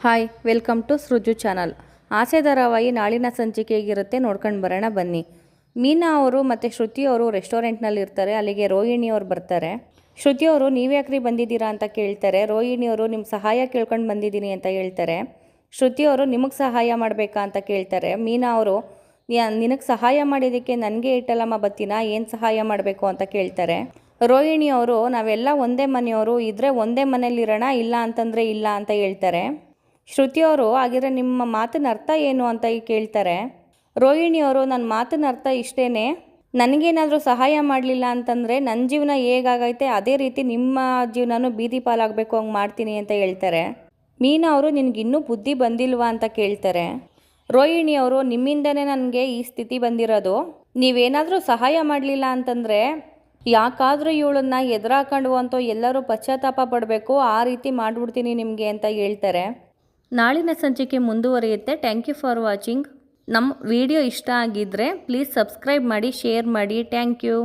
Hi welcome to Sriju channel. ಆಸೆ ಧಾರಾವಾಹಿ ನಾಳಿನ ಸಂಚಿಕೆ ಹೇಗಿರುತ್ತೆ ನೋಡ್ಕೊಂಡು ಬರೋಣ ಬನ್ನಿ. ಮೀನಾ ಅವರು ಮತ್ತು ಶ್ರುತಿ ಅವರು ರೆಸ್ಟೋರೆಂಟ್ನಲ್ಲಿ ಇರ್ತಾರೆ. ಅಲ್ಲಿಗೆ ರೋಹಿಣಿ ಅವರು ಬರ್ತಾರೆ. ಶ್ರುತಿ ಅವರು ನೀವ್ಯಾಕ್ರಿ ಬಂದಿದ್ದೀರಾ ಅಂತ ಕೇಳ್ತಾರೆ. ರೋಹಿಣಿ ಅವರು ನಿಮ್ಮ ಸಹಾಯ ಕೇಳ್ಕೊಂಡು ಬಂದಿದ್ದೀನಿ ಅಂತ ಹೇಳ್ತಾರೆ. ಶ್ರುತಿ ಅವರು ನಿಮಗೆ ಸಹಾಯ ಮಾಡಬೇಕಾ ಅಂತ ಕೇಳ್ತಾರೆ. ಮೀನಾ ಅವರು ನಿನಗೆ ಸಹಾಯ ಮಾಡಿದ್ದಕ್ಕೆ ನನಗೆ ಇಟ್ಟಲ್ಲಮ್ಮ ಬತ್ತೀನಾ, ಏನು ಸಹಾಯ ಮಾಡಬೇಕು ಅಂತ ಕೇಳ್ತಾರೆ. ರೋಹಿಣಿ ಅವರು ನಾವೆಲ್ಲ ಒಂದೇ ಮನೆಯವರು, ಇದ್ದರೆ ಒಂದೇ ಮನೇಲಿರೋಣ, ಇಲ್ಲ ಅಂತಂದರೆ ಇಲ್ಲ ಅಂತ ಹೇಳ್ತಾರೆ. ಶ್ರುತಿಯವರು ಹಾಗಿದ್ರೆ ನಿಮ್ಮ ಮಾತಿನ ಅರ್ಥ ಏನು ಅಂತ ಕೇಳ್ತಾರೆ. ರೋಹಿಣಿಯವರು ನನ್ನ ಮಾತಿನ ಅರ್ಥ ಇಷ್ಟೇ, ನನಗೇನಾದರೂ ಸಹಾಯ ಮಾಡಲಿಲ್ಲ ಅಂತಂದರೆ ನನ್ನ ಜೀವನ ಹೇಗಾಗೈತೆ ಅದೇ ರೀತಿ ನಿಮ್ಮ ಜೀವನನೂ ಬೀದಿ ಪಾಲಾಗಬೇಕು ಹಂಗೆ ಮಾಡ್ತೀನಿ ಅಂತ ಹೇಳ್ತಾರೆ. ಮೀನಾ ಅವರು ನಿನಗಿನ್ನೂ ಬುದ್ಧಿ ಬಂದಿಲ್ವಾ ಅಂತ ಕೇಳ್ತಾರೆ. ರೋಹಿಣಿಯವರು ನಿಮ್ಮಿಂದನೇ ನನಗೆ ಈ ಸ್ಥಿತಿ ಬಂದಿರೋದು, ನೀವೇನಾದರೂ ಸಹಾಯ ಮಾಡಲಿಲ್ಲ ಅಂತಂದರೆ ಯಾಕಾದರೂ ಇವಳನ್ನ ಎದುರಾಕೊಂಡು ಅಂತೂ ಎಲ್ಲರೂ ಪಶ್ಚಾತ್ತಾಪ ಪಡಬೇಕು, ಆ ರೀತಿ ಮಾಡಿಬಿಡ್ತೀನಿ ನಿಮಗೆ ಅಂತ ಹೇಳ್ತಾರೆ. ನಾಳಿನ ಸಂಚಿಕೆ ಮುಂದುವರಿಯುತ್ತೆ. Thank you for watching. ನಮ್ಮ ವಿಡಿಯೋ ಇಷ್ಟ ಆಗಿದ್ದರೆ ಪ್ಲೀಸ್ ಸಬ್ಸ್ಕ್ರೈಬ್ ಮಾಡಿ, ಶೇರ್ ಮಾಡಿ. Thank you.